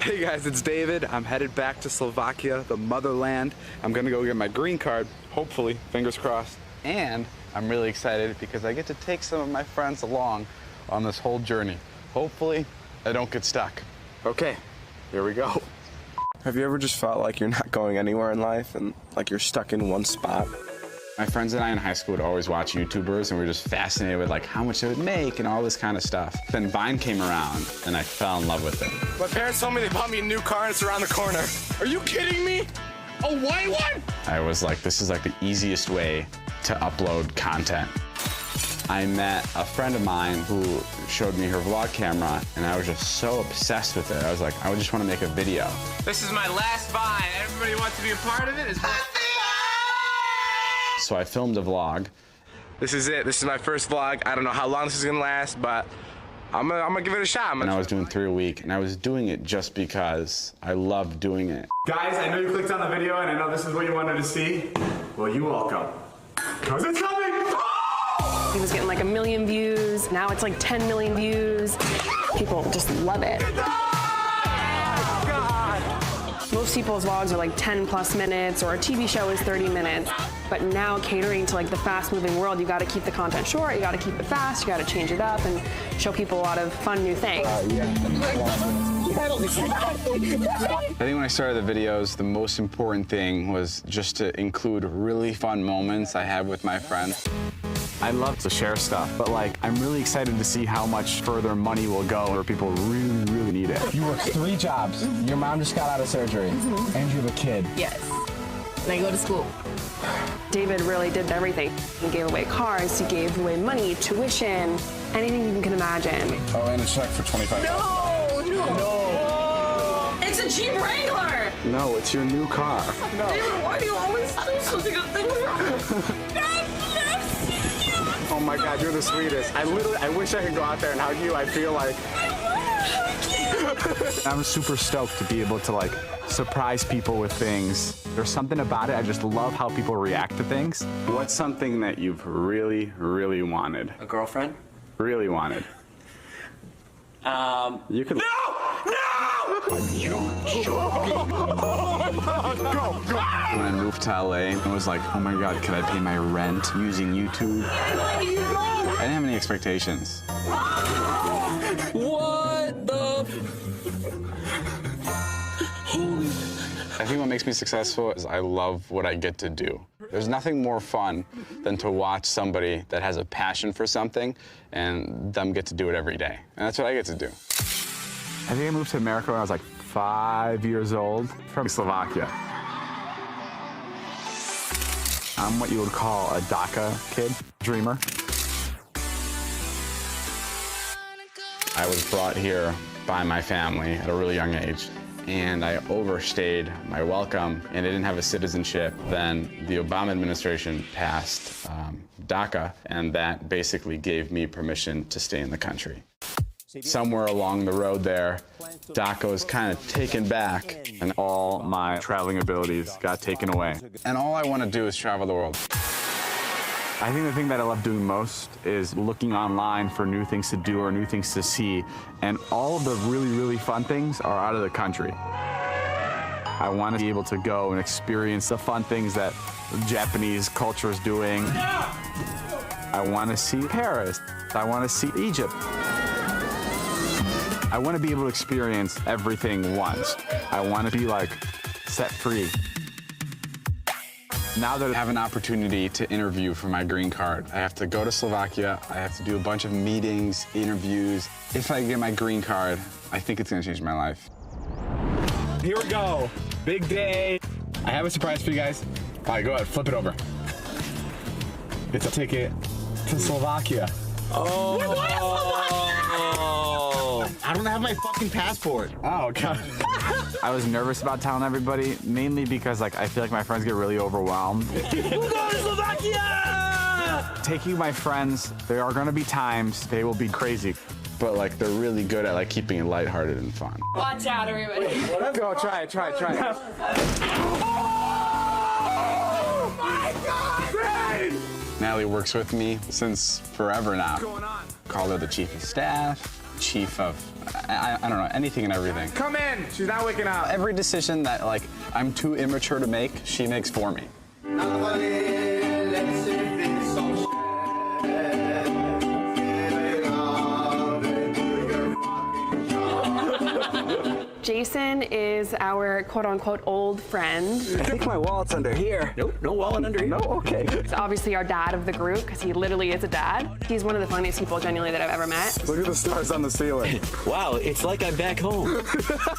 Hey guys, it's David. I'm headed back to Slovakia, the motherland. I'm gonna go get my green card, hopefully, fingers crossed. And I'm really excited because I get to take some of my friends along on this whole journey. Hopefully, I don't get stuck. Okay, here we go. Have you ever just felt like you're not going anywhere in life and like you're stuck in one spot? My friends and I in high school would always watch YouTubers, and we were just fascinated with like how much they would make and all this kind of stuff. Then Vine came around, and I fell in love with it. My parents told me they bought me a new car and it's around the corner. Are you kidding me? A white one? I was like, this is like the easiest way to upload content. I met a friend of mine who showed me her vlog camera, and I was just so obsessed with it. I was like, I just want to make a video. This is my last Vine. Everybody wants to be a part of it. So I filmed a vlog. This is it. This is my first vlog. I don't know how long this is gonna last, but I'm gonna give it a shot. And I was doing 3 a week, and I was doing it just because I loved doing it. Guys, I know you clicked on the video, and I know this is what you wanted to see. Well, you welcome. Cause it's coming! He was getting like 1 million views. Now it's like 10 million views. People just love it. Most people's vlogs are like 10 plus minutes, or a TV show is 30 minutes. But now catering to like the fast moving world, you gotta keep the content short, you gotta keep it fast, you gotta change it up and show people a lot of fun new things. I think when I started the videos, the most important thing was just to include really fun moments I had with my friends. I love to share stuff, but like, I'm really excited to see how much further money will go where people really, really need it. You work 3 jobs. Your mom just got out of surgery, and you have a kid. Yes. And I go to school. David really did everything. He gave away cars, he gave away money, tuition, anything you can imagine. Oh, and a check for $25. No! It's a Jeep Wrangler! No, it's your new car. No. David, why do you always do something to things wrong? Oh my God, you're the sweetest. I wish I could go out there and hug you. I feel like... I'm super stoked to be able to like surprise people with things. There's something about it, I just love how people react to things. What's something that you've really, really wanted? A girlfriend? Really wanted? You could... No! When I moved to LA, I was like, oh my God, could I pay my rent using YouTube? I didn't have any expectations. What the? I think what makes me successful is I love what I get to do. There's nothing more fun than to watch somebody that has a passion for something and them get to do it every day. And that's what I get to do. I think I moved to America when I was like 5 years old from Slovakia. I'm what you would call a DACA kid, dreamer. I was brought here by my family at a really young age, and I overstayed my welcome, and I didn't have a citizenship. Then the Obama administration passed DACA, and that basically gave me permission to stay in the country. Somewhere along the road there, DACA was kind of taken back, And all my traveling abilities got taken away. and all I want to do is travel the world. I think the thing that I love doing most is looking online for new things to do or new things to see. And all of the really, really fun things are out of the country. I want to be able to go and experience the fun things that Japanese culture is doing. I want to see Paris. I want to see Egypt. I want to be able to experience everything once. I want to be like set free. Now that I have an opportunity to interview for my green card, I have to go to Slovakia, I have to do a bunch of meetings, interviews. If I get my green card, I think it's gonna change my life. Here we go. Big day. I have a surprise for you guys. All right, go ahead, flip it over. It's a ticket to Slovakia. Oh. I don't have my fucking passport. Oh, God. I was nervous about telling everybody, mainly because like I feel like my friends get really overwhelmed. We're going to Slovakia! Taking my friends, there are gonna be times they will be crazy. But like they're really good at like keeping it lighthearted and fun. Watch out, everybody. Let's go, try it. Oh my God! Natalie works with me since forever now. Called her the chief of staff. chief of, I don't know, anything and everything. Come in. She's not waking up. Every decision that, like, I'm too immature to make, she makes for me. Jason is our quote-unquote old friend. I think my wallet's under here. Nope, no wallet under here. No, okay. He's obviously our dad of the group because he literally is a dad. He's one of the funniest people, genuinely, that I've ever met. Look at the stars on the ceiling. Wow, it's like I'm back home.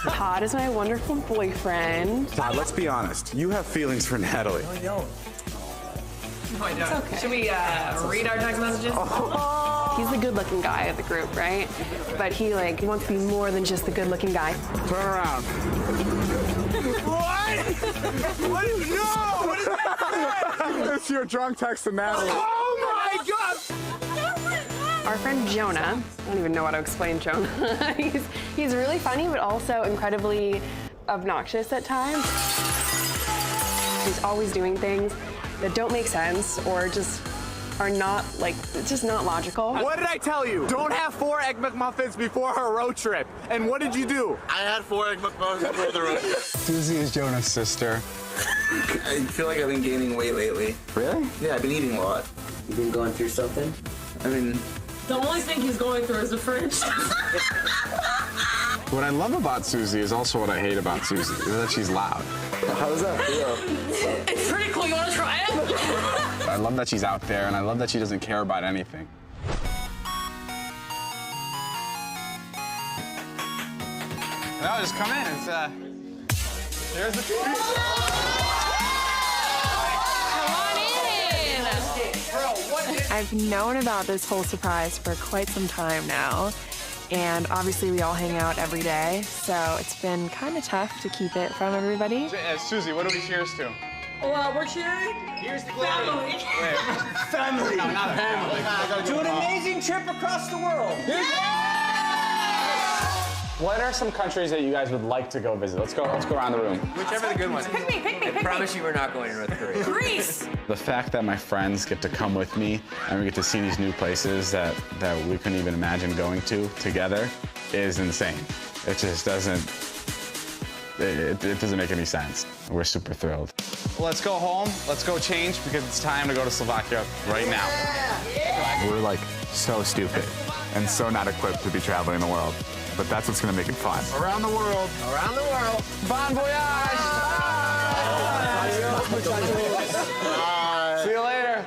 Todd is my wonderful boyfriend. Todd, let's be honest. You have feelings for Natalie. I don't. It's okay. Should we read our text messages? He's the good-looking guy of the group, right? But he wants to be more than just the good-looking guy. Turn around. What? What do you know? What is that? It's your drunk text to Natalie. Oh my God! Our friend Jonah, I don't even know how to explain Jonah. he's really funny, but also incredibly obnoxious at times. He's always doing things that don't make sense or just are not, it's just not logical. What did I tell you? Don't have 4 Egg McMuffins before her road trip. And what did you do? I had 4 Egg McMuffins before the road trip. Susie is Jonah's sister. I feel like I've been gaining weight lately. Really? Yeah, I've been eating a lot. You been going through something? I mean, The only thing he's going through is the fridge. What I love about Susie is also what I hate about Susie, is that she's loud. How does that feel? It's pretty cool. You want to try it? I love that she's out there, and I love that she doesn't care about anything. No, just come in. It's there's the Come on in. I've known about this whole surprise for quite some time now, and obviously we all hang out every day, so it's been kind of tough to keep it from everybody. Susie, what do we cheers to? Well, we're cheering. here's the Family. Family. No, not family. To an amazing trip across the world. What are some countries that you guys would like to go visit? Let's go around the room. Whichever the good one. Pick me. I promise you we're not going to North Korea. Greece. The fact that my friends get to come with me and we get to see these new places that we couldn't even imagine going to together is insane. It just doesn't, it doesn't make any sense. We're super thrilled. Let's go home, let's go change because it's time to go to Slovakia right now. We're so stupid and so not equipped to be traveling the world. But that's what's gonna make it fun. Around the world. Around the world. Bon voyage! See you later.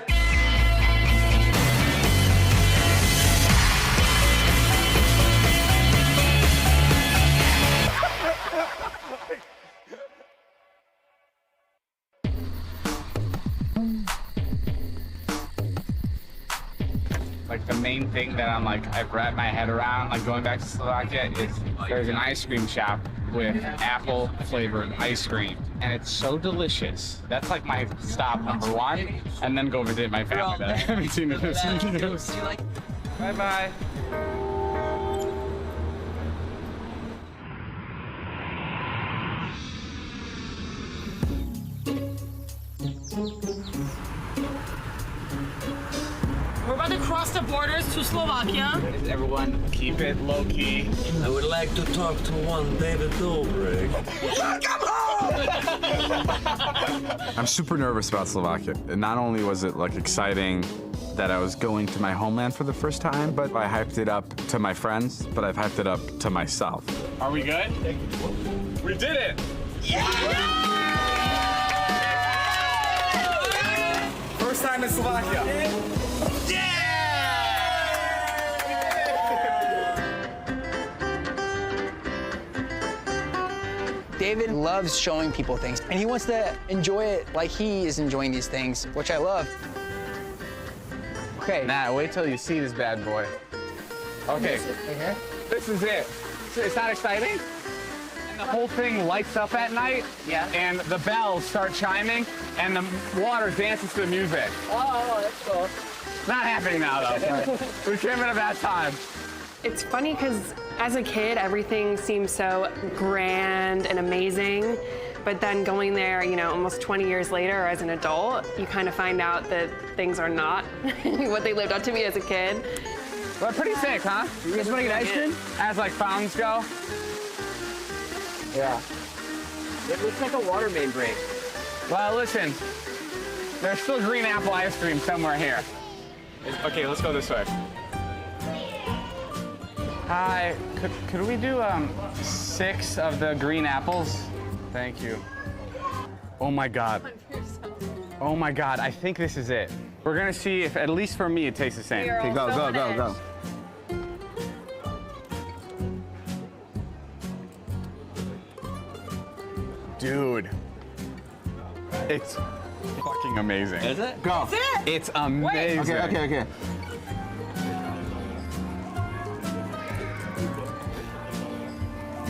The main thing that I've wrapped my head around, going back to Slovakia, is there's an ice cream shop with apple flavored ice cream, and it's so delicious. That's my stop number one, and then go visit my family that I haven't seen in years. Bye bye. We're about to cross the borders to Slovakia. Everyone, keep it low key. I would like to talk to one David Dobrik. I'm super nervous about Slovakia. Not only was it exciting that I was going to my homeland for the first time, but I hyped it up to my friends, but I've hyped it up to myself. Are we good? We did it! First time in Slovakia. David loves showing people things, and he wants to enjoy it like he is enjoying these things, which I love. Okay. Nat, wait till you see this bad boy. Okay, this is it. It's not exciting? And the whole thing lights up at night, and the bells start chiming, and the water dances to the music. Oh, that's cool. It's not happening now, though. We came at a bad time. It's funny because as a kid, everything seems so grand and amazing. But then going there, almost 20 years later, or as an adult, you kind of find out that things are not what they lived up to be as a kid. Well, pretty sick, huh? You guys want to get ice cream? As like fountains go. Yeah. It looks like a water main break. Well, listen, there's still green apple ice cream somewhere here. Okay, let's go this way. Hi, could we do 6 of the green apples? Thank you. Oh my God. Oh my God, I think this is it. We're gonna see if, at least for me, it tastes the same. Okay, go. Dude, it's fucking amazing. Is it? Go. It's amazing. Okay.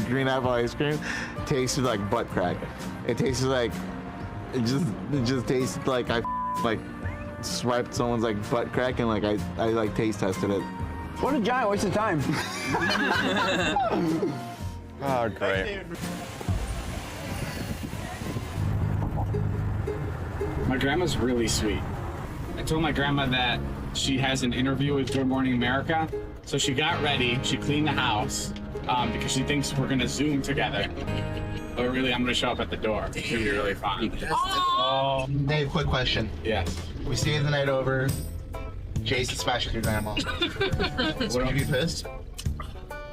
Green apple ice cream tasted like butt crack. It tasted like, it just tasted like I swiped someone's like butt crack and like I like taste tested it. What a giant waste of time. Oh, great. My grandma's really sweet. I told my grandma that she has an interview with Good Morning America, so she got ready, she cleaned the house, because she thinks we're gonna Zoom together. But really, I'm gonna show up at the door. It's gonna be really fun. Oh. Dave, quick question. Yes. We stayed the night over. Jason smashed with your grandma. Would you be pissed?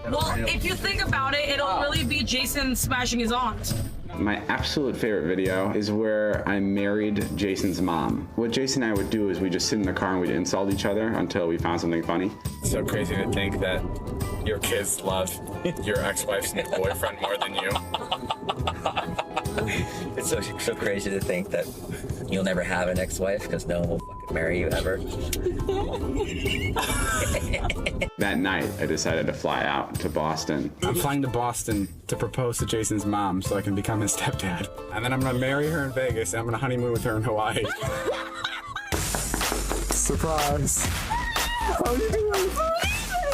Well, if you think about it, it'll really be Jason smashing his aunt. My absolute favorite video is where I married Jason's mom. What Jason and I would do is we just sit in the car and we'd insult each other until we found something funny. It's so crazy to think that your kids love your ex-wife's boyfriend more than you. It's so crazy to think that you'll never have an ex-wife because no one will fucking marry you ever. That night, I decided to fly out to Boston. I'm flying to Boston to propose to Jason's mom so I can become his stepdad. And then I'm gonna marry her in Vegas and I'm gonna honeymoon with her in Hawaii. Surprise. How are you doing?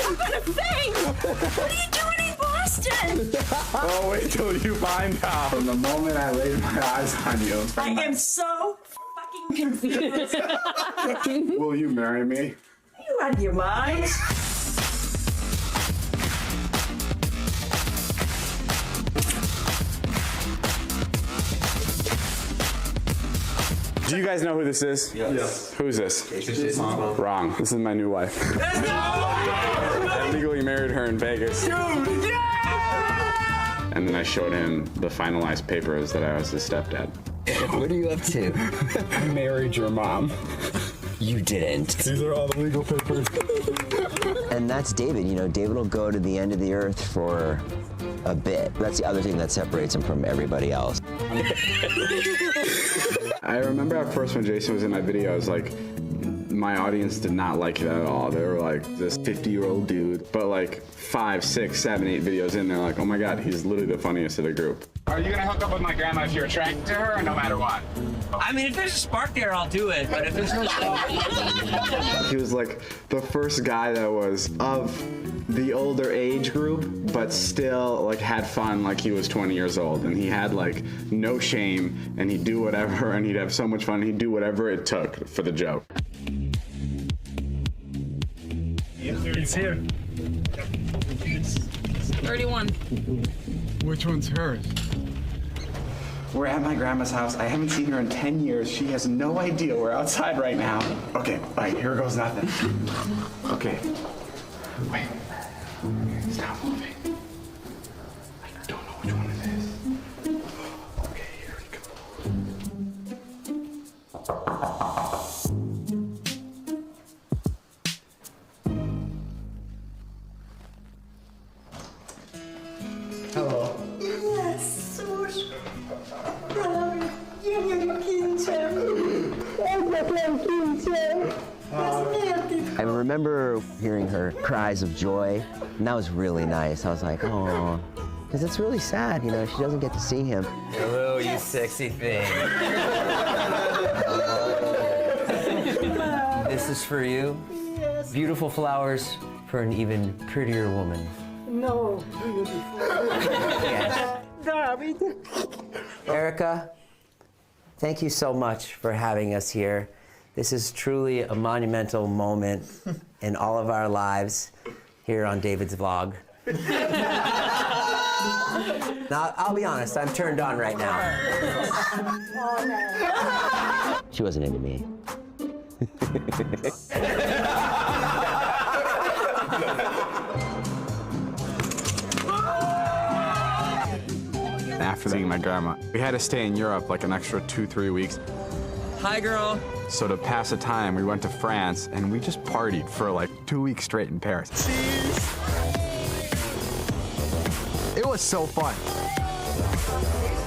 I'm gonna faint! What are you doing in Boston? Oh, wait till you find out. From the moment I laid my eyes on you. I am so fucking confused. Will you marry me? Are you out of your mind? Do you guys know who this is? Yes. Who's this? Jason's mom. Wrong. This is my new wife. I legally married her in Vegas. Dude, yeah! And then I showed him the finalized papers that I was his stepdad. What are you up to? I married your mom. You didn't. These are all the legal papers. And that's David. You know, David will go to the end of the earth for a bit. That's the other thing that separates him from everybody else. I remember at first when Jason was in my videos, like, my audience did not like it at all. They were like, this 50-year-old dude. But like 5, 6, 7, 8 videos in, they're like, oh my God, he's literally the funniest of the group. Are you gonna hook up with my grandma if you're attracted to her or no matter what? I mean, if there's a spark there, I'll do it. But if there's no spark... He was like the first guy that was of the older age group, but still like had fun like he was 20 years old. And he had like no shame and he'd do whatever and he'd have so much fun. He'd do whatever it took for the joke. It's here. 31. Which one's hers? We're at my grandma's house. I haven't seen her in 10 years. She has no idea we're outside right now. Okay, all right, here goes nothing. Okay. Wait. Stop moving. I don't know which one it is. Okay, here we go. Hello. I remember hearing her cries of joy, and that was really nice. I was like, oh, because it's really sad, you know, she doesn't get to see him. Hello, you sexy thing. This is for you. Yes. Beautiful flowers for an even prettier woman. No. Yes. David. Erica, thank you so much for having us here. This is truly a monumental moment in all of our lives here on David's vlog. Now, I'll be honest, I'm turned on right now. She wasn't into me. After seeing my grandma, we had to stay in Europe like an extra 2-3 weeks. Hi, girl. So to pass the time, we went to France and we just partied for like 2 weeks straight in Paris. It was so fun.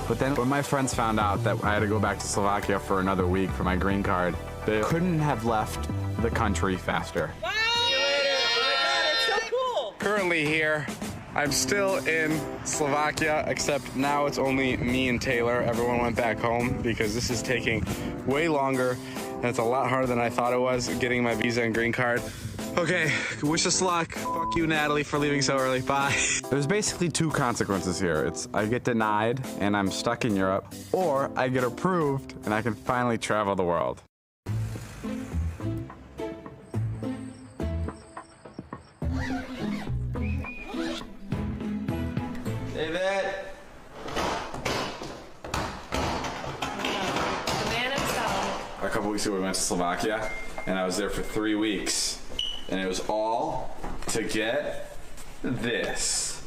But then when my friends found out that I had to go back to Slovakia for another week for my green card, they couldn't have left the country faster. Wow! See you later. Oh my God, it's so cool. Currently here, I'm still in Slovakia, except now it's only me and Taylor. Everyone went back home because this is taking way longer, and it's a lot harder than I thought it was getting my visa and green card. Okay, wish us luck. Fuck you, Natalie, for leaving so early. Bye. There's basically 2 consequences here. It's I get denied and I'm stuck in Europe, or I get approved and I can finally travel the world. David! The man himself. A couple weeks ago we went to Slovakia, and I was there for 3 weeks. And it was all to get this.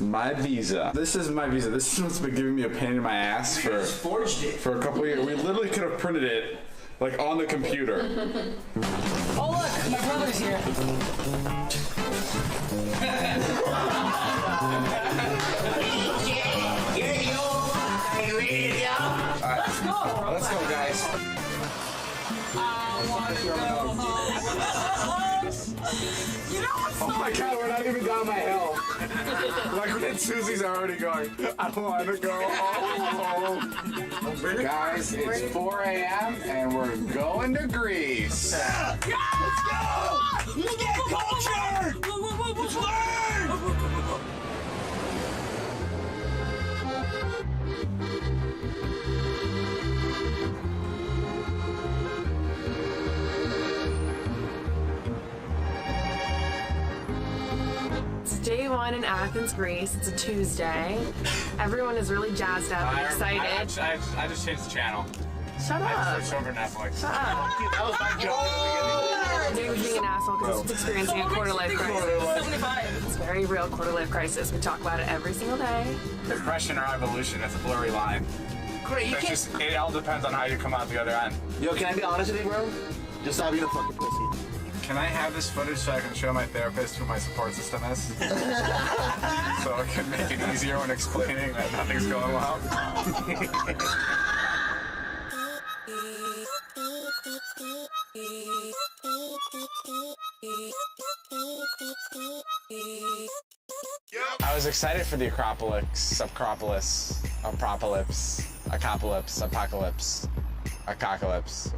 My visa. This is my visa. This is what's been giving me a pain in my ass for a couple of years. We literally could have printed it like on the computer. Oh look, my brother's here. Let's go, guys. Oh my God, we're not even down my hill. Like me and Susie's already going, I want to go home. Guys, it's 4 a.m. and we're going to Greece. Yeah! Let's go! Look at culture! Let's learn! Day 1 in Athens, Greece. It's a Tuesday. Everyone is really jazzed up and excited. I just changed the channel. Shut up. I just switched over to Netflix. Shut up. That was my joke. David's being an asshole because he's experiencing a quarter-life crisis. It's a very real quarter-life crisis. We talk about it every single day. Depression or evolution, it's a blurry line. Great, you can't. It all depends on how you come out the other end. Yo, can I be honest with you, bro? Just stop being a fucking pussy. Can I have this footage so I can show my therapist who my support system is? So it can make it easier when explaining that nothing's going well. I was excited for the Acropolis, Apocalypse.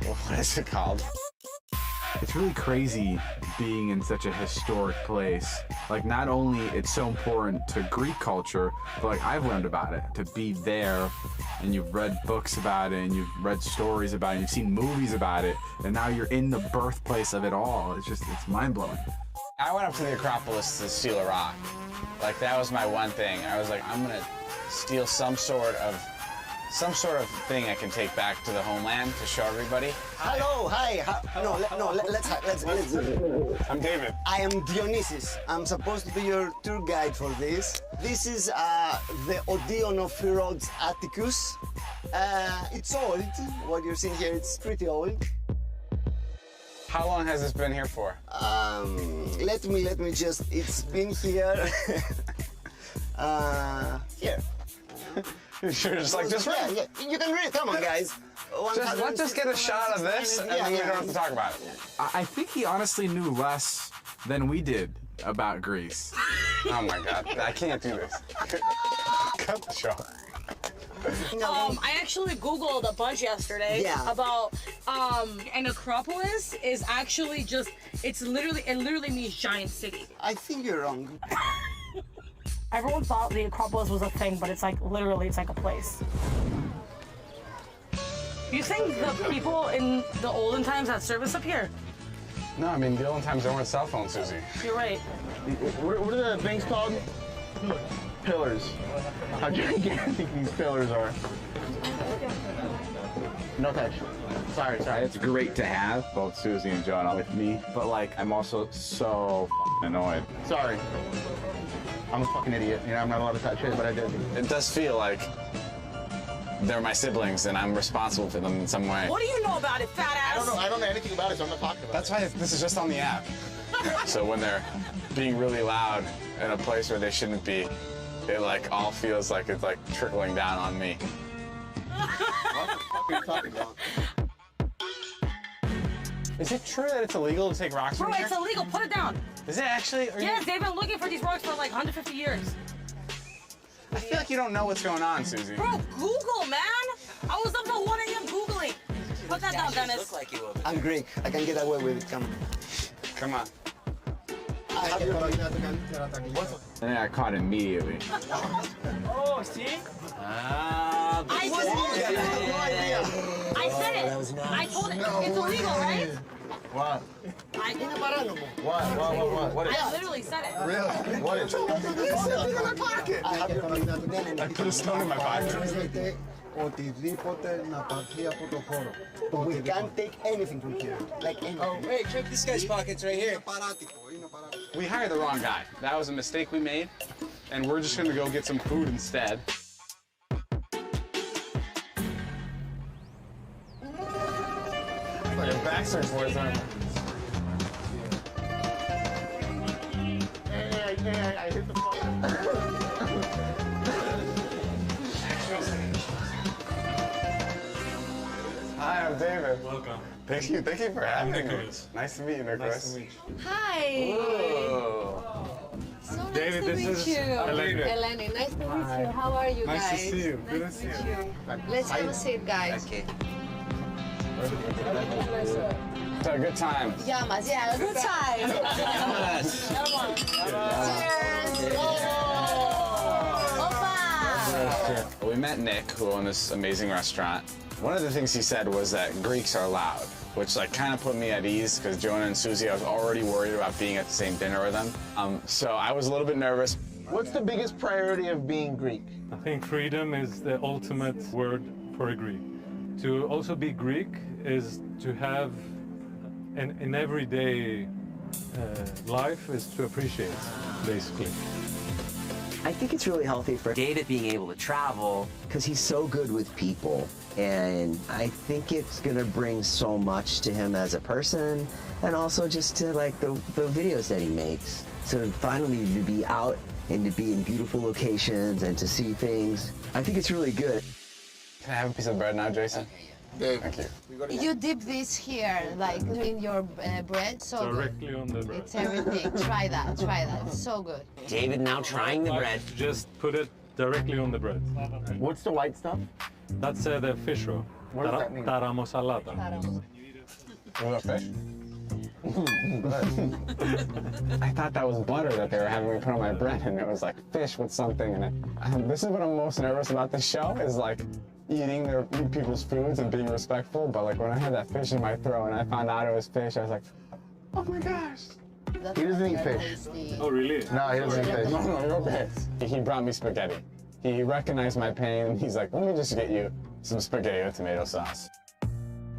What is it called? It's really crazy being in such a historic place. Like, not only it's so important to Greek culture, but like I've learned about it, to be there, and you've read books about it, and you've read stories about it, and you've seen movies about it, and now you're in the birthplace of it all. It's mind-blowing. I went up to the Acropolis to steal a rock. Like, that was my one thing. I was like, I'm gonna steal some sort of thing I can take back to the homeland to show everybody. Hello, hi. Let's. I'm David. I am Dionysus. I'm supposed to be your tour guide for this. This is the Odeon of Herodes Atticus. It's old. What you're seeing here, it's pretty old. How long has this been here for? Let me just. It's been here. Here. Sure, just like this, right? Yeah, you can read it. Come on, guys. Let's just get a shot of this, and then we don't have to talk about it. I think he honestly knew less than we did about Greece. Oh my God, I can't do this. Cut the shot. I actually Googled a bunch yesterday about an Acropolis is actually just it literally means giant city. I think you're wrong. Everyone thought the Acropolis was a thing, but it's like literally it's like a place. You think the people in the olden times had service up here? No, I mean, the olden times there weren't cell phones, Susie. You're right. What are the things called? Pillars. How gigantic these pillars are. No touch. Sorry. It's great to have both Susie and Jonah with me, but like, I'm also so annoyed. Sorry. I'm a fucking idiot. You know, I'm not allowed to touch it, but I did. It does feel like they're my siblings and I'm responsible for them in some way. What do you know about it, fat ass? I don't know anything about it, so I'm not talking about That's it. why this is just on the app. So when they're being really loud in a place where they shouldn't be, it like all feels like it's like trickling down on me. What the fuck are you talking about? Is it true that it's illegal to take rocks from Bro, here? it's illegal. Put it down. Is it actually? Yes, they've been looking for these rocks for like 150 years. I feel like you don't know what's going on, Susie. Bro, Google, man. I was up till 1 a.m. Googling. Put that down, Dennis. I'm Greek. I can get away with it. Come on. And I caught immediately. Oh, see? I said it. I told it. It's illegal, right? What? What? What is I literally said it. Really? What is it? in my pocket. I have your I put a stone in my pocket. We can't take anything from here. Like anything. Oh, hey, check this guy's pockets right here. We hired the wrong guy. That was a mistake we made, and we're just gonna go get some food instead. Like a Backstreet Boys, aren't we? Hey, I hit the phone. Hi, I'm David. Welcome. Thank you for having me. Nice to meet you, Nicholas. Nice to meet you. Hi. Whoa. So nice David, to this meet is you. Eleni. Eleni, nice to meet you. How are you Nice to guys? see you. Good to Nice see meet you. Let's have a seat, guys. Okay. It's a good time. Yeah, μαζί, have a good time. Cheers. Opa. We met Nick, who owned this amazing restaurant. One of the things he said was that Greeks are loud, which like kind of put me at ease because Jonah and Susie, I was already worried about being at the same dinner with them. So I was a little bit nervous. What's the biggest priority of being Greek? I think freedom is the ultimate word for a Greek. To also be Greek is to have an everyday life is to appreciate, basically. I think it's really healthy for David being able to travel. because he's so good with people. And I think it's gonna bring so much to him as a person and also just to like the videos that he makes. So finally to be out and to be in beautiful locations and to see things, I think it's really good. Can I have a piece of bread now, Jason? Dave, Thank you. You dip this here, like in your bread, so Directly on the bread. it's everything. Try that. It's so good. David now trying the bread. Just put it directly on the bread. what's the white stuff? That's the fish roll. What does that mean? Taramosalata. Was that fish? I thought that was butter that they were having me put on my bread, and it was like fish with something in it. This is what I'm most nervous about this show, is like eating people's foods and being respectful, but like when I had that fish in my throat and I found out it was fish, I was like, oh my gosh. He doesn't eat fish. Oh, really? No, he doesn't eat fish. No, you're okay. He brought me spaghetti. He recognized my pain, and he's like, let me just get you some spaghetti with tomato sauce.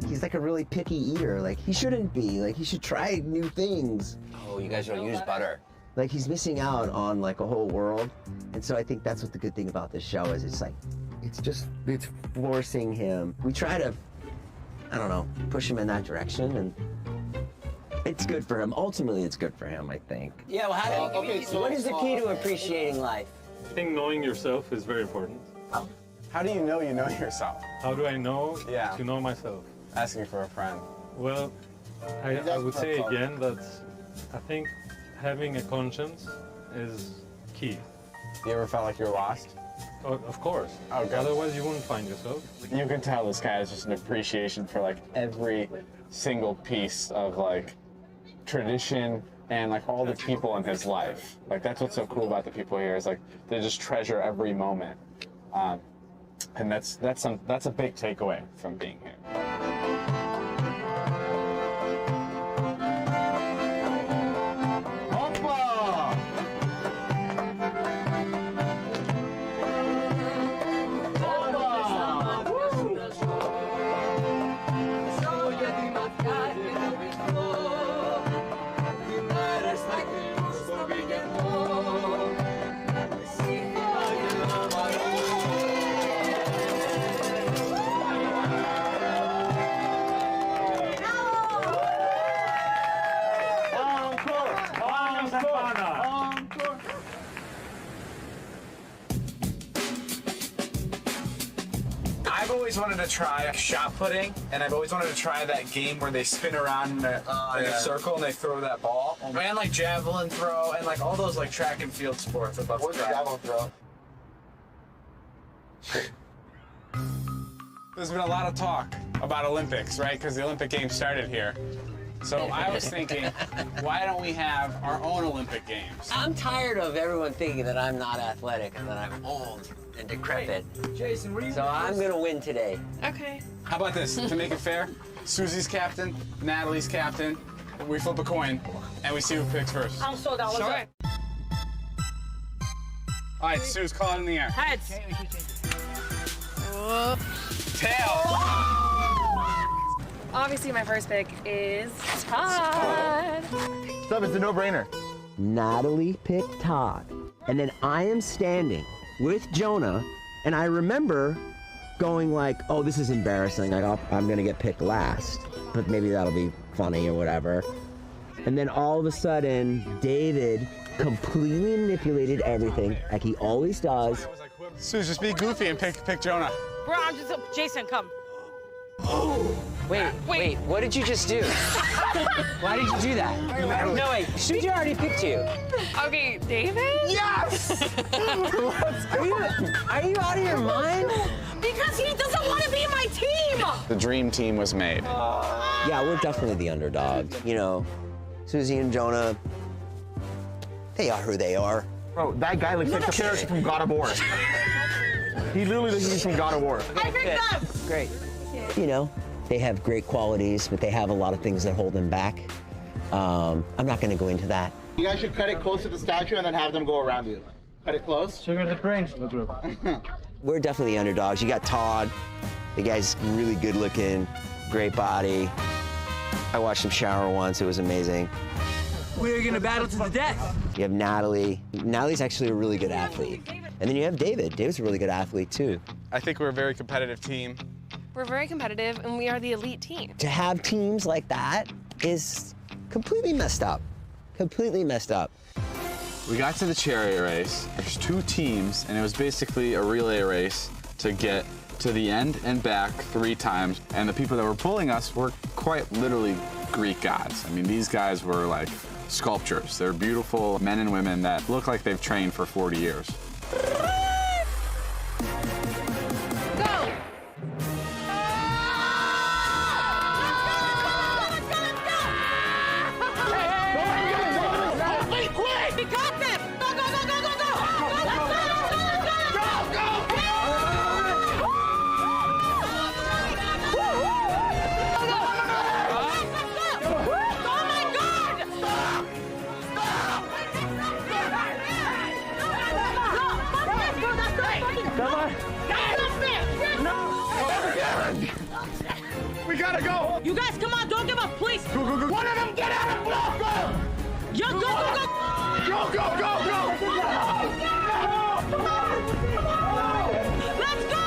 He's like a really picky eater. Like he shouldn't be. Like he should try new things. Oh, you guys don't use butter. Like he's missing out on like a whole world. And so I think that's what the good thing about this show is. It's like, it's forcing him. We try to, I don't know, push him in that direction, and it's good for him. Ultimately, it's good for him, I think. Yeah, well, how do you, what is the key to appreciating life? I think knowing yourself is very important. How do you know yourself? How do I know Yeah. to know myself? Asking for a friend. Well, I would say again that I think having a conscience is key. You ever felt like you're lost? Oh, of course. Oh, good. Otherwise, you wouldn't find yourself. You can tell this guy has just an appreciation for like every single piece of like tradition and like all the people in his life. Like that's what's so cool about the people here is like they just treasure every moment. And that's a big takeaway from being here. I've always wanted to try shot putting, and I've always wanted to try that game where they spin around in a circle and they throw that ball. And like javelin throw, and like all those like track and field sports. I'd love to try. Javelin throw? There's been a lot of talk about Olympics, right? Because the Olympic Games started here. So I was thinking, why don't we have our own Olympic Games? I'm tired of everyone thinking that I'm not athletic and that I'm old and decrepit. Jason, what are you So I'm gonna win today. Okay. How about this? To make it fair, Susie's captain, Natalie's captain. We flip a coin, and we see who picks first. I'm so down. Sure. All right, Suze, call it in the air. Heads. Tails. Obviously, my first pick is Todd. Stop, it's a no-brainer. Natalie picked Todd. And then I am standing with Jonah, and I remember going like, oh, this is embarrassing. Like, I'm gonna get picked last, but maybe that'll be funny or whatever. And then all of a sudden, David completely manipulated everything, like he always does. Suze, just be goofy and pick Jonah. Bro, I'm just Jason, come. Wait, what did you just do? Why did you do that? No, wait, Suji already picked you. Okay, David? Yes! Are you out of your mind? Because he doesn't want to be my team! The dream team was made. Yeah, we're definitely the underdog. You know, Susie and Jonah, they are who they are. Bro, that guy looks like the character from God of War. He literally looks like he's from God of War. I picked them! Great. You know, they have great qualities, but they have a lot of things that hold them back. I'm not going to go into that. You guys should cut it close to the statue and then have them go around you. Cut it close. Sugar the brains. We're definitely the underdogs. You got Todd. The guy's really good looking, great body. I watched him shower once. It was amazing. We're gonna battle to the death. You have Natalie. Natalie's actually a really good athlete. And then you have David. David's a really good athlete, too. I think we're a very competitive team. We're very competitive, and we are the elite team. To have teams like that is completely messed up. Completely messed up. We got to the chariot race. There's two teams, and it was basically a relay race to get to the end and back 3 times. And the people that were pulling us were quite literally Greek gods. I mean, these guys were like sculptures. They're beautiful men and women that look like they've trained for 40 years. We gotta go! You guys, come on, don't give up, please! Go, go, go! One of them, get out and block! Go! Yo, go, go, go! Go, go, go, go! Let's go!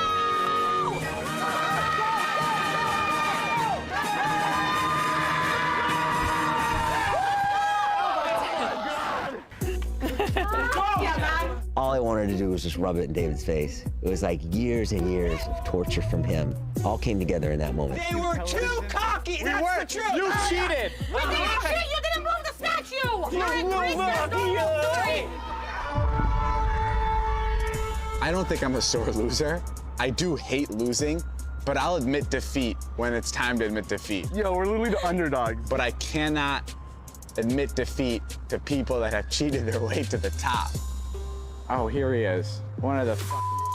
All I wanted to do was just rub it in David's face. It was like years and years of torture from him. All came together in that moment. They were too cocky. That's the truth. You cheated. We didn't cheat. You didn't move the statue. I don't think I'm a sore loser. I do hate losing, but I'll admit defeat when it's time to admit defeat. Yo, we're literally the underdogs. But I cannot admit defeat to people that have cheated their way to the top. Oh, here he is. One of the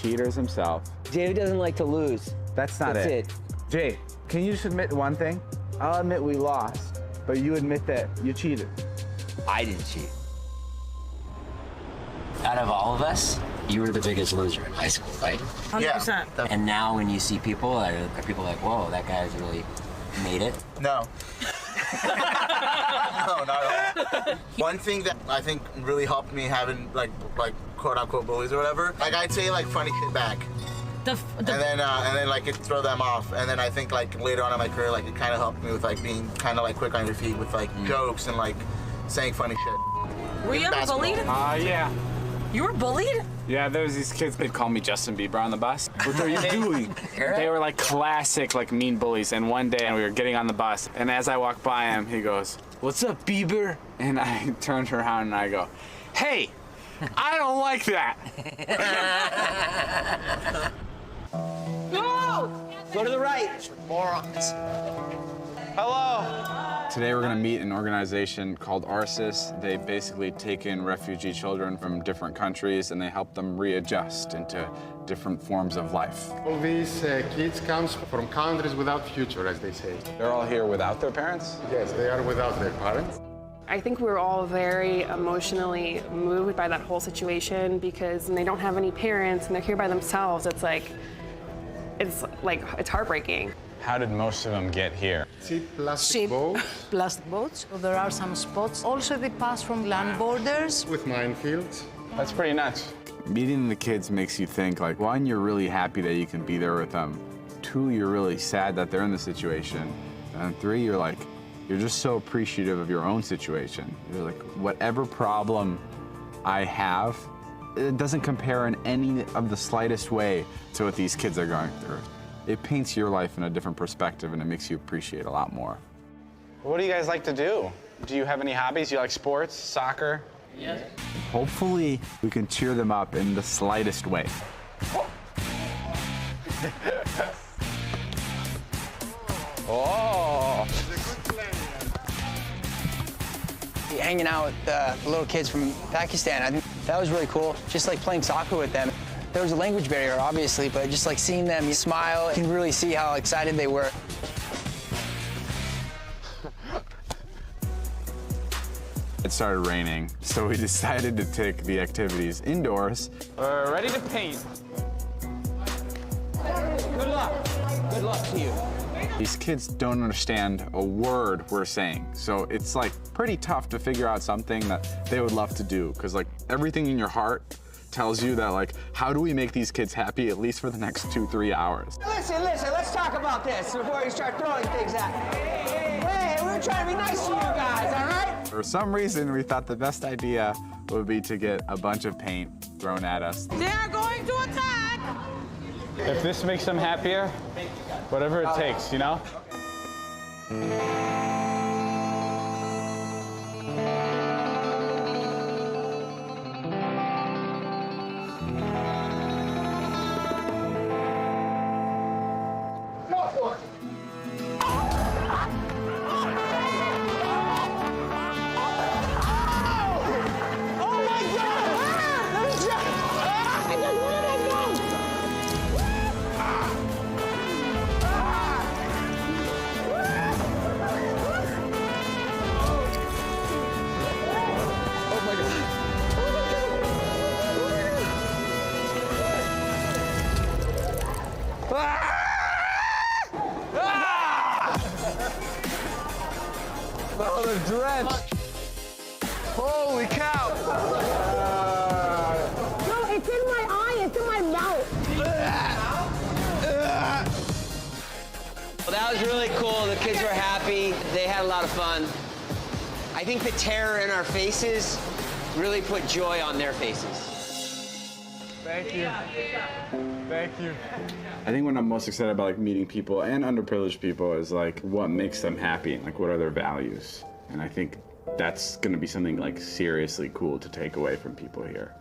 Cheaters himself. David doesn't like to lose. That's not it. Jay, can you just admit one thing? I'll admit we lost, but you admit that you cheated. I didn't cheat. Out of all of us, you were the biggest loser in high school, right? 100%. And now when you see people, are people like, whoa, that guy's really made it? No. No, not at all. One thing that I think really helped me having like quote unquote bullies or whatever, like I'd say like funny shit back. And then like it throw them off, and then I think like later on in my career, like it kind of helped me with like being kind of like quick on your feet with like jokes and like saying funny shit. Were you ever bullied? Yeah. You were bullied? Yeah, there was these kids, they'd call me Justin Bieber on the bus. What are you doing? They were like classic, like mean bullies. And one day we were getting on the bus, and as I walked by him, he goes, "What's up, Bieber?" And I turned around and I go, "Hey, I don't like that." Go! Go to the right. Morons. Hello. Today we're going to meet an organization called ARSIS. They basically take in refugee children from different countries and they help them readjust into different forms of life. All these kids come from countries without future, as they say. They're all here without their parents? Yes, they are without their parents. I think we were all very emotionally moved by that whole situation because they don't have any parents and they're here by themselves. It's heartbreaking. How did most of them get here? Plastic boats. Plastic boats. So there are some spots. Also, they pass from land borders. With minefields. That's pretty nuts. Meeting the kids makes you think, like, one, you're really happy that you can be there with them. Two, you're really sad that they're in the situation. And three, you're just so appreciative of your own situation. You're like, whatever problem I have, it doesn't compare in any of the slightest way to what these kids are going through. It paints your life in a different perspective and it makes you appreciate a lot more. What do you guys like to do? Do you have any hobbies? Do you like sports, soccer? Yes. Hopefully, we can cheer them up in the slightest way. Oh! Hanging out with the little kids from Pakistan, I think that was really cool. Just like playing soccer with them. There was a language barrier, obviously, but just like seeing them smile, you can really see how excited they were. It started raining, so we decided to take the activities indoors. We're ready to paint. Good luck. Good luck to you. These kids don't understand a word we're saying, so it's like pretty tough to figure out something that they would love to do, because like everything in your heart tells you that like, how do we make these kids happy at least for the next 2-3 hours? Listen, let's talk about this before you start throwing things at me. Hey, we're trying to be nice to you guys, all right? For some reason, we thought the best idea would be to get a bunch of paint thrown at us. They are going to attack! If this makes them happier, whatever it takes, you know? Oh, they're drenched. Holy cow. No, it's in my eye, it's in my mouth. Well, that was really cool. The kids were happy. They had a lot of fun. I think the terror in our faces really put joy on their faces. Thank you. Thank you. I think what I'm most excited about, like, meeting people and underprivileged people is like what makes them happy and like what are their values. And I think that's going to be something like seriously cool to take away from people here.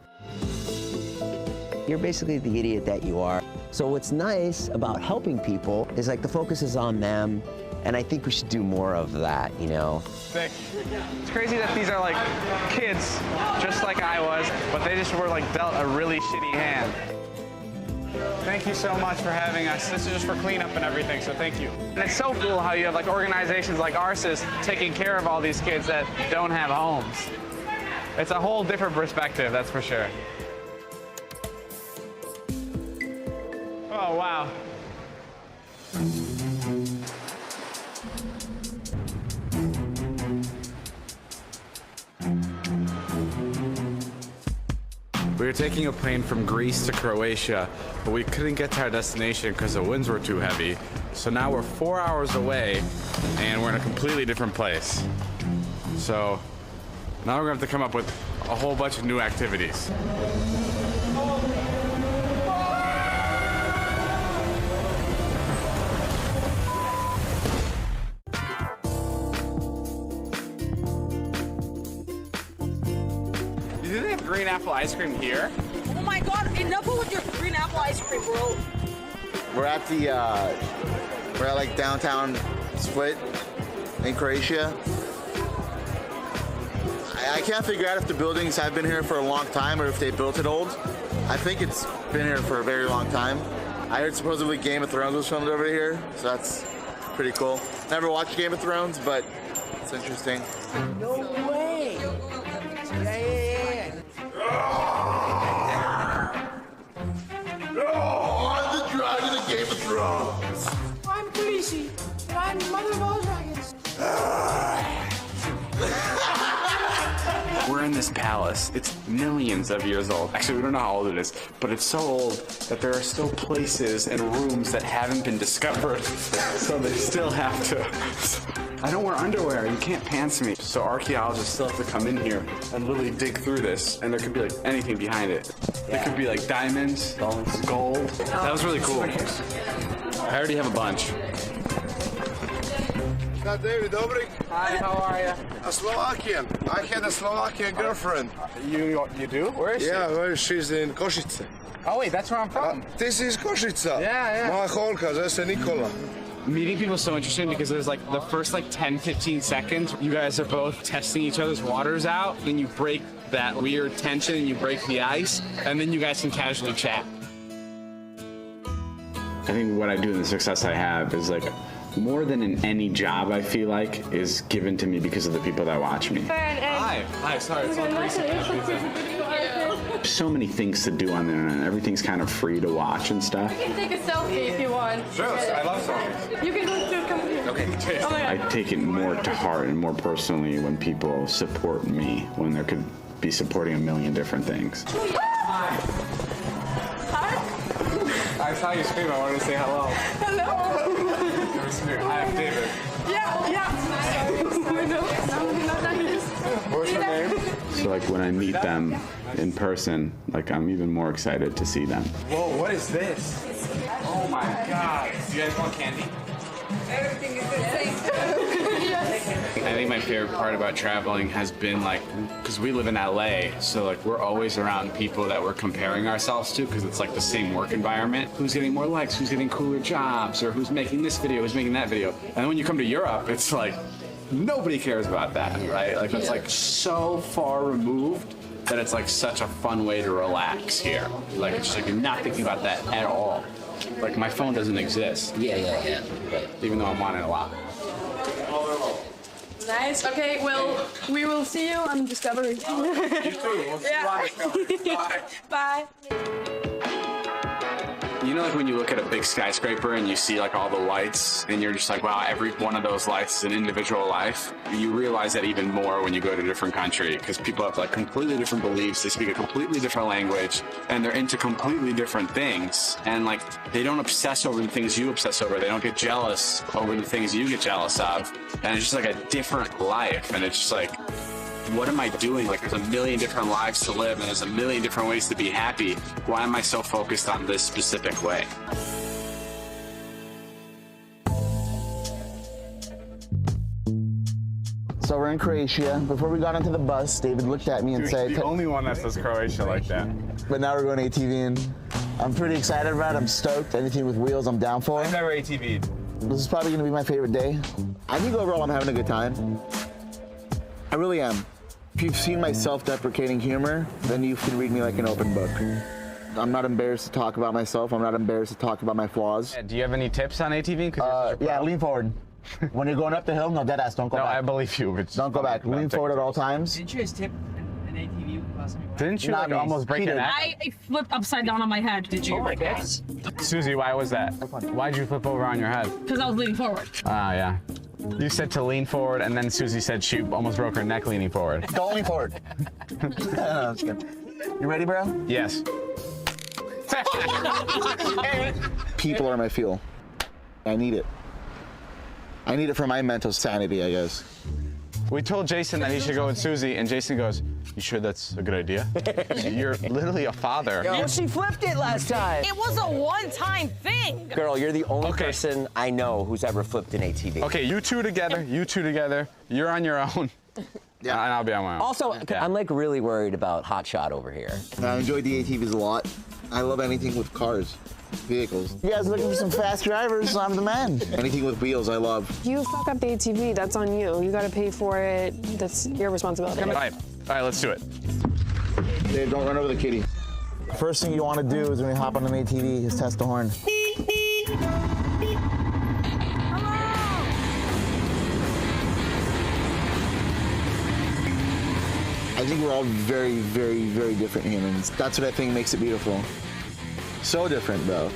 You're basically the idiot that you are. So what's nice about helping people is like the focus is on them, and I think we should do more of that, you know? It's crazy that these are like kids, just like I was, but they just were like dealt a really shitty hand. Thank you so much for having us. This is just for cleanup and everything, so thank you. And it's so cool how you have like organizations like ARSIS taking care of all these kids that don't have homes. It's a whole different perspective, that's for sure. Oh, wow. We were taking a plane from Greece to Croatia, but we couldn't get to our destination because the winds were too heavy. So now we're 4 hours away, and we're in a completely different place. So now we're gonna have to come up with a whole bunch of new activities. Do they have green apple ice cream here? Oh my God, enough with your green apple ice cream, bro. We're at the, we're at like downtown Split in Croatia. I can't figure out if the buildings have been here for a long time or if they built it old. I think it's been here for a very long time. I heard supposedly Game of Thrones was filmed over here, so that's pretty cool. Never watched Game of Thrones, but it's interesting. No way! Oh, I'm the dragon of Game of Thrones! I'm Khaleesi, and I'm the mother of all dragons. We're in this palace. It's millions of years old. Actually, we don't know how old it is, but it's so old that there are still places and rooms that haven't been discovered. So they still have to. I don't wear underwear. You can't pants me. So archaeologists still have to come in here and literally dig through this, and there could be like anything behind it. There could be like diamonds, gold. That was really cool. I already have a bunch. David Dobrik. Hi, how are you? A Slovakian. I had a Slovakian girlfriend. You do? Where is she? Yeah, well, she's in Košice. Oh wait, that's where I'm from. This is Košica. Yeah. Moja Holka, zove se Nikola. Meeting people is so interesting because there's like the first like 10-15 seconds you guys are both testing each other's waters out, then you break that weird tension and you break the ice, and then you guys can casually chat. I think what I do and the success I have is like more than in any job, I feel like, is given to me because of the people that watch me. Hi, sorry, it's all greasy. There's so many things to do on the internet. Everything's kind of free to watch and stuff. You can take a selfie if you want. Sure, I love selfies. You can go to a company. Okay. Oh my God. I take it more to heart and more personally when people support me, when there could be supporting a million different things. Hi. I saw you scream. I wanted to say hello. Hello. Hi, I'm David. Yeah. What's your name? So like when I meet them in person, like I'm even more excited to see them. Whoa, what is this? Oh my God. You guys want candy? Everything is the same. I think my favorite part about traveling has been like, because we live in LA, so like we're always around people that we're comparing ourselves to because it's like the same work environment. Who's getting more likes, who's getting cooler jobs, or who's making this video, who's making that video. And then when you come to Europe, it's like, nobody cares about that, right? Like it's like so far removed that it's like such a fun way to relax here. Like it's just like you're not thinking about that at all. Like my phone doesn't exist. Yeah. Even though I'm on it a lot. Nice. Okay, well, we will see you on Discovery. You too. We'll see you on Discovery. Bye. You know, like when you look at a big skyscraper and you see like all the lights and you're just like, wow, every one of those lights is an individual life. You realize that even more when you go to a different country because people have like completely different beliefs. They speak a completely different language and they're into completely different things. And like, they don't obsess over the things you obsess over. They don't get jealous over the things you get jealous of. And it's just like a different life. And it's just like, what am I doing? Like there's a million different lives to live and there's a million different ways to be happy. Why am I so focused on this specific way? So we're in Croatia. Before we got onto the bus, David looked at me and said... The only one that says Croatia like that. But now we're going ATVing. I'm pretty excited about it. I'm stoked. Anything with wheels, I'm down for. I've never ATV'd. This is probably going to be my favorite day. I think overall I'm having a good time. I really am. If you've seen my self-deprecating humor, then you can read me like an open book. I'm not embarrassed to talk about myself. I'm not embarrassed to talk about my flaws. Do you have any tips on ATVing? Yeah, lean forward. When you're going up the hill, no, deadass, don't go back. No, I believe you. Don't go back. Lean forward at all times. Didn't you guys tip an ATV last time? Didn't you like, almost break your neck? I flipped upside down on my head. Did you? Oh my God. Susie, why was that? Why'd you flip over on your head? Because I was leaning forward. Ah, yeah. You said to lean forward, and then Susie said she almost broke her neck leaning forward. Don't lean forward. No, I'm just kidding. You ready, bro? Yes. People are my fuel. I need it. I need it for my mental sanity, I guess. We told Jason that he should go with Susie, and Jason goes, "You sure that's a good idea?" You're literally a father. Well, she flipped it last time. It was a one-time thing. Girl, you're the only person I know who's ever flipped an ATV. Okay, you two together. You're on your own. Yeah. And I'll be on my own. Also, I'm like really worried about Hot Shot over here. I enjoy the ATVs a lot. I love anything with cars, vehicles. You guys looking for some fast drivers? I'm the man. Anything with wheels, I love. You fuck up the ATV, that's on you. You gotta pay for it. That's your responsibility. All right, let's do it. Dave, don't run over the kitty. First thing you want to do is when you hop on an ATV is test the horn. I think we're all very, very, very different humans. That's what I think makes it beautiful. So different, though.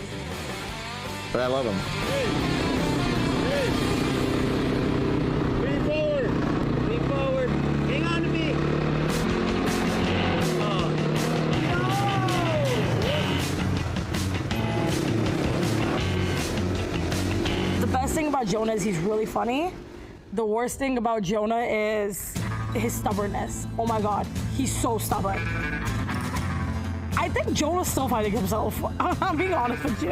But I love them. Lean forward. Lean forward. Hang on to me. The best thing about Jonah is he's really funny. The worst thing about Jonah is his stubbornness. Oh my God, he's so stubborn. I think Jonah's still fighting himself. I'm being honest with you.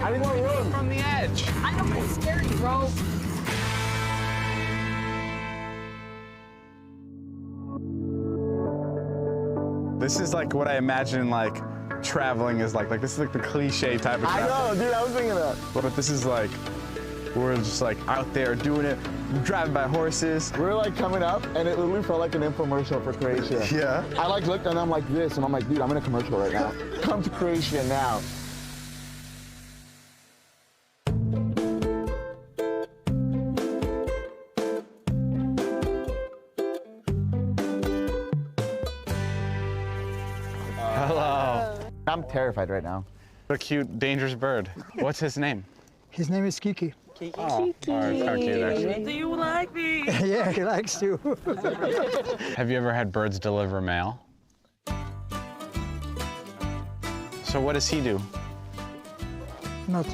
I didn't want to run from the edge. I know it's scary, bro. This is like what I imagine like traveling is like this is like the cliche type of travel. I know, dude, I was thinking that. But this is like, we're just like out there doing it, driving by horses. We were like coming up, and it literally felt like an infomercial for Croatia. Yeah. I like looked and I'm like this, and I'm like, dude, I'm in a commercial right now. Come to Croatia now. Hello. I'm terrified right now. What a cute, dangerous bird. What's his name? His name is Kiki. Kiki. Oh, how cute, actually. Do you like me? Yeah, he likes you. Have you ever had birds deliver mail? So what does he do? Not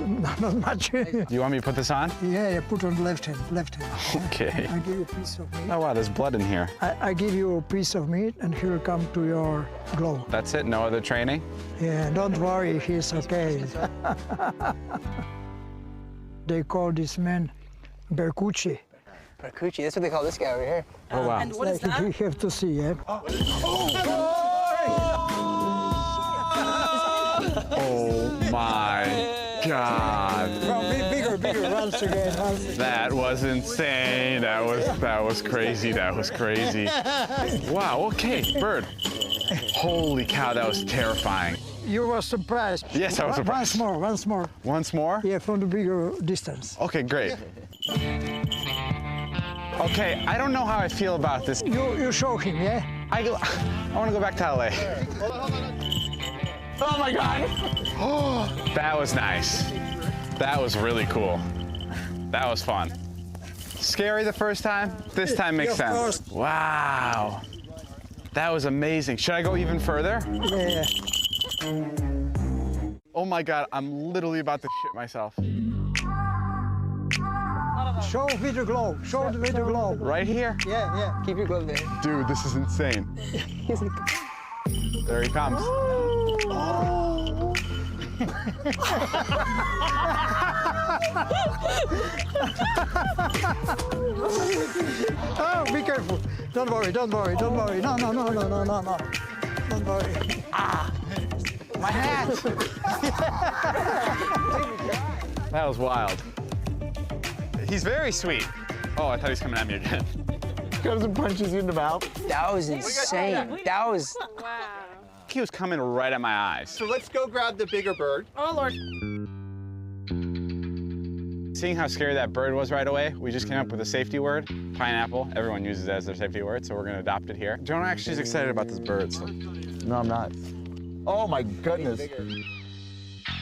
much. Do you want me to put this on? Yeah, put on left hand. Okay. I give you a piece of meat. Oh wow, there's blood in here. I give you a piece of meat, and he will come to your glove. That's it? No other training? Yeah, don't worry, he's okay. They call this man Bercucci. Bercucci, that's what they call this guy over here. Oh wow. And what is that? You have to see, yeah? Oh my God. Bigger, once again. That was insane. That was crazy. That was crazy. Wow, okay, bird. Holy cow, that was terrifying. You were surprised. Yes, I was surprised. Once more. Once more? Yeah, from the bigger distance. Okay, great. Okay, I don't know how I feel about this. You show him, yeah? I want to go back to LA. Oh my God. Oh, that was nice. That was really cool. That was fun. Scary the first time? This time makes sense. Course. Wow. That was amazing. Should I go even further? Yeah. Oh my God, I'm literally about to shit myself. Show with the glove. Show with the glove. Right here? Yeah. Keep your glove there. Dude, this is insane. There he comes. Oh, be careful. Don't worry. No. Don't worry. My hat! That was wild. He's very sweet. Oh, I thought he was coming at me again. just comes and punches you in the mouth. That was insane. That was... He was coming right at my eyes. So let's go grab the bigger bird. Oh, Lord. Seeing how scary that bird was right away, we just came up with a safety word, pineapple. Everyone uses it as their safety word, so we're gonna adopt it here. Jonah actually is excited about this bird, so. No, I'm not. Oh my goodness.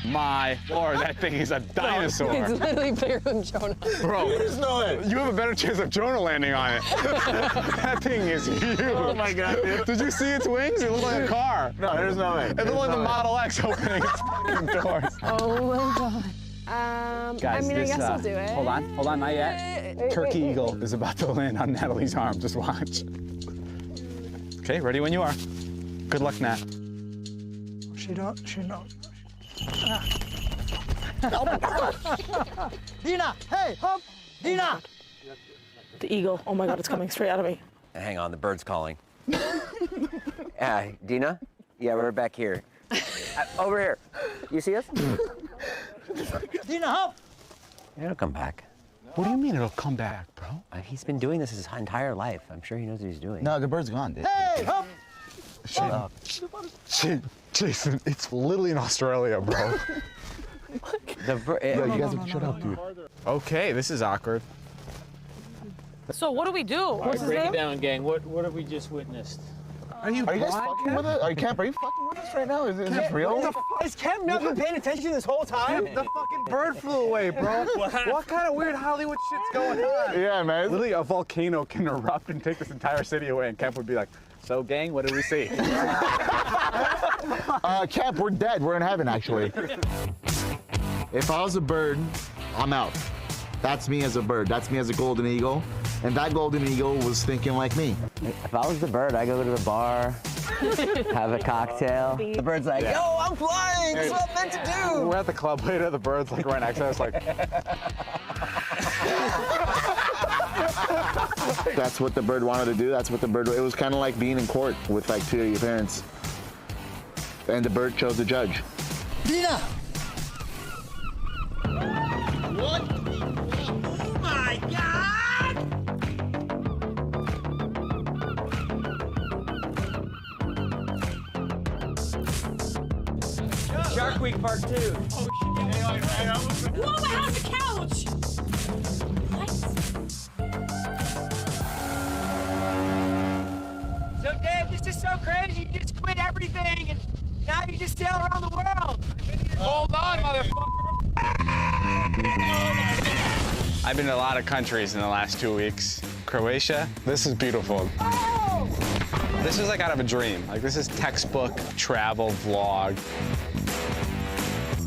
My Lord, that thing is a dinosaur. It's literally bigger than Jonah. Bro, There's no way. you have a better chance of Jonah landing on it. That thing is huge. Oh my God, dude. Did you see its wings? It looked like a car. No, there's no way. It looked like the Model X opening its fucking doors. Oh my God. Guys, I mean, I guess I'll do it. Hold on, not yet. Turkey Eagle is about to land on Natalie's arm. Just watch. Okay, ready when you are. Good luck, Nat. She don't. Dina, hey, hop, Dina. The eagle. Oh my God, it's coming straight out of me. Hang on, the bird's calling. Dina? Yeah, we're back here. Over here. You see us? Dina, hop. It'll come back. What do you mean it'll come back, bro? He's been doing this his entire life. I'm sure he knows what he's doing. No, the bird's gone, dude. Hey, hop. Jason, it's literally in Australia, bro. The bird. Yo, you guys have to shut up, dude. Okay, this is awkward. So what do we do? What's his Break name? it down, gang. What have we just witnessed? Are you guys fucking with it? Are you fucking with us right now? Is this real? Is Cam not been paying attention this whole time? The fucking bird flew away, bro. What kind of weird Hollywood shit's going on? Yeah, man. Literally, a volcano can erupt and take this entire city away, and Kemp would be like, so, gang, what did we see? Cap, we're dead. We're in heaven, actually. If I was a bird, I'm out. That's me as a bird. That's me as a golden eagle. And that golden eagle was thinking like me. If I was the bird, I'd go to the bar, have a cocktail. The bird's like, yo, I'm flying. That's what I'm meant to do. We're at the club later, the bird's like right next to us, like. That's what the bird wanted to do. That's what the bird. It was kind of like being in court with like two of your parents. And the bird chose the judge. Dina. What? Oh my God! Shark Week Part 2. Whoa, my house a couch! So, Dave, this is so crazy. You just quit everything, and now you just sail around the world. Hold on, motherfucker. I've been to a lot of countries in the last 2 weeks. Croatia, this is beautiful. This is like out of a dream. Like, this is textbook travel vlog.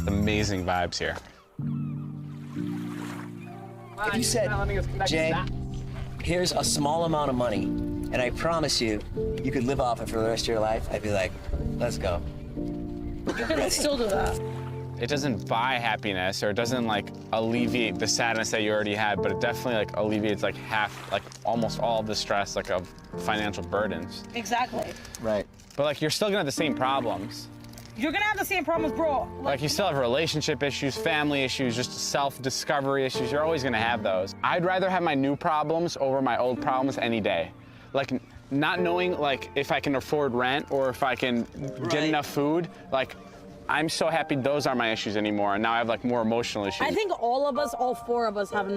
Amazing vibes here. If you said, Jay, here's a small amount of money, and I promise you, you could live off it for the rest of your life, I'd be like, let's go. You can still do that. It doesn't buy happiness, or it doesn't like alleviate the sadness that you already had, but it definitely like alleviates like half, like almost all of the stress like of financial burdens. Exactly. Right. But like you're still gonna have the same problems. You're gonna have the same problems, bro. Like you still have relationship issues, family issues, just self-discovery issues. You're always gonna have those. I'd rather have my new problems over my old problems any day. Like not knowing like if I can afford rent or if I can get enough food, like I'm so happy those aren't my issues anymore, and now I have like more emotional issues. I think all of us, all four of us, have.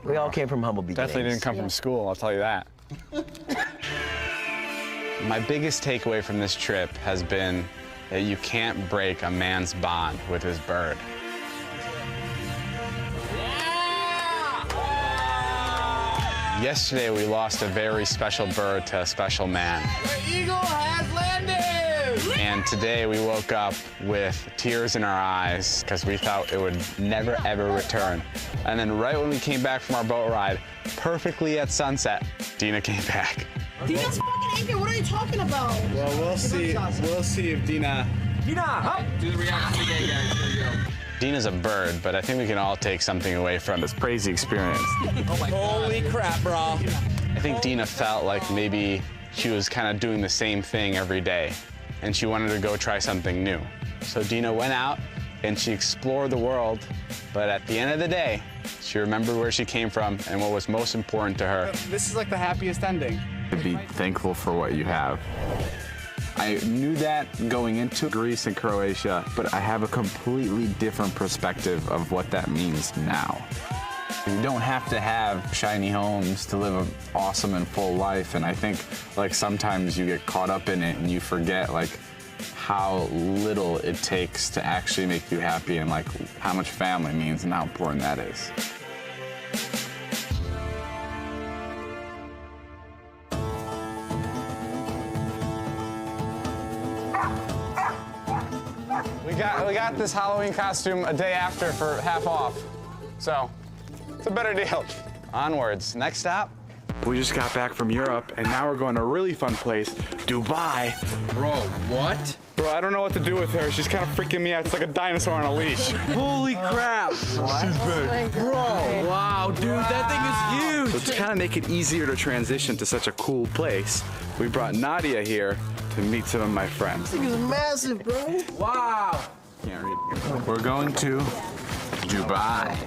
We all came from humble beginnings. Definitely didn't come from school, I'll tell you that. My biggest takeaway from this trip has been that you can't break a man's bond with his bird. Yesterday, we lost a very special bird to a special man. The eagle has landed! And today, we woke up with tears in our eyes because we thought it would never, ever return. And then right when we came back from our boat ride, perfectly at sunset, Dina came back. Dina's fucking angry. What are you talking about? Well, we'll see if Dina... Dina, hop. Do the reaction again, guys. Here we go. Dina's a bird, but I think we can all take something away from this crazy experience. Holy crap, bro. I think Dina felt like maybe she was kind of doing the same thing every day, and she wanted to go try something new. So Dina went out and she explored the world, but at the end of the day, she remembered where she came from and what was most important to her. This is like the happiest ending. To be thankful for what you have. I knew that going into Greece and Croatia, but I have a completely different perspective of what that means now. You don't have to have shiny homes to live an awesome and full life, and I think like sometimes you get caught up in it and you forget like how little it takes to actually make you happy and like how much family means and how important that is. We got this Halloween costume a day after for half off, so it's a better deal. Onwards. Next stop? We just got back from Europe, and now we're going to a really fun place, Dubai. Bro, what? Bro, I don't know what to do with her. She's kind of freaking me out. It's like a dinosaur on a leash. Holy crap. She's big. Bro, wow, dude, that thing is huge. So to kind of make it easier to transition to such a cool place, we brought Nadia here to meet some of my friends. This thing is massive, bro. Wow. Can't read. We're going to Dubai.